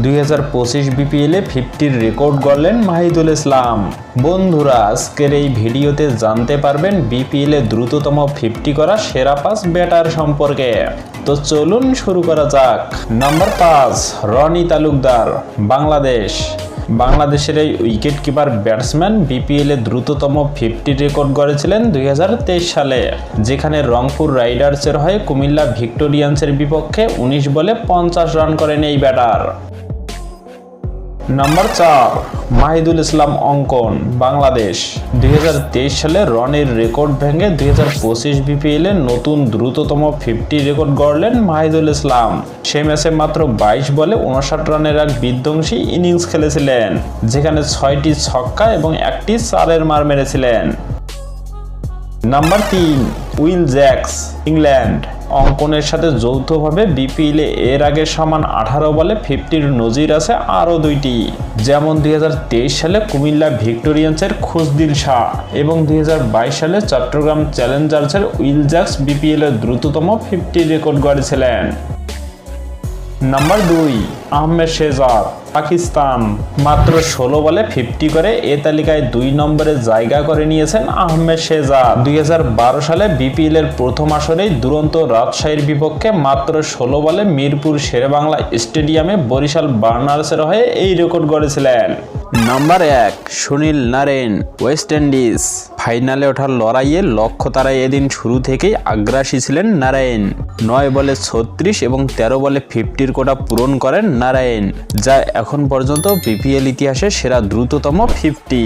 2025 বিপিএলে 50-র রেকর্ড গড়লেন মাহিদুল ইসলাম। বন্ধুরা, আজকের এই ভিডিওতে জানতে পারবেন বিপিএলে দ্রুততম 50 করা সেরা 5 ব্যাটার সম্পর্কে। তো চলুন শুরু করা যাক। নাম্বার 5, রনি তালুকদার, বাংলাদেশের এই উইকেট কিপার ব্যাটসম্যান বিপিএলে দ্রুততম 50 রেকর্ড গড়েছিলেন 2023 সালে, যেখানে রংপুর রাইডার্সের হয়ে কুমিল্লা ভিক্টোরিয়ান্সের বিপক্ষে 19 বলে 50 রান করেন এই ব্যাটার। নাম্বার 4, মাহিদুল ইসলাম অঙ্কন, বাংলাদেশ। 2023 সালে রনির রেকর্ড ভেঙে 2025 বিপিএলে নতুন দ্রুততম 50 রেকর্ড গড়লেন মাহিদুল ইসলাম। সে ম্যাচে মাত্র 22 বলে 59 রানের এক বিধ্বংসী ইনিংস খেলেছিলেন, যেখানে 6টি ছক্কা এবং 1টি চারের মার মেরেছিলেন। Number 3, Will Jacks, England. অঙ্কনের সাথে যৌথভাবে বিপিএলে এর আগে সমান 18 বলে 50-র নজির আছে আরও 2টি, যেমন 2023 সালে কুমিল্লা ভিক্টোরিয়ান্সের খুশদিল শাহ এবং 2022 সালে চট্টগ্রাম চ্যালেঞ্জার্সের উইল জ্যাক্স বিপিএলের দ্রুততম 50 রেকর্ড গড়েছিলেন। নাম্বার 2, আহমেদ শেহজাদ, পাকিস্তান। মাত্র 16 বলে 50 করে এ তালিকায় 2 নম্বরে জায়গা করে নিয়েছেন আহমেদ শেহজাদ। 2012 সালে বিপিএলের প্রথম আসরেই দুরন্ত রাজশাহীর বিপক্ষে মাত্র 16 বলে মিরপুর শেরেবাংলা স্টেডিয়ামে বরিশাল বার্নার্সের হয়ে এই রেকর্ড গড়েছিলেন। Number 1, Sunil Narine, West Indies. ফাইনালে ওঠার লড়াইয়ে লক্ষ্য তারায় এদিন শুরু থেকেই আগ্রাসী ছিলেন নারায়ণ। 9 বলে 36 এবং 13 বলে 50-র কোটা পূরণ করেন নারায়ণ, যা এখন পর্যন্ত বিপিএল ইতিহাসে সেরা দ্রুততম 50।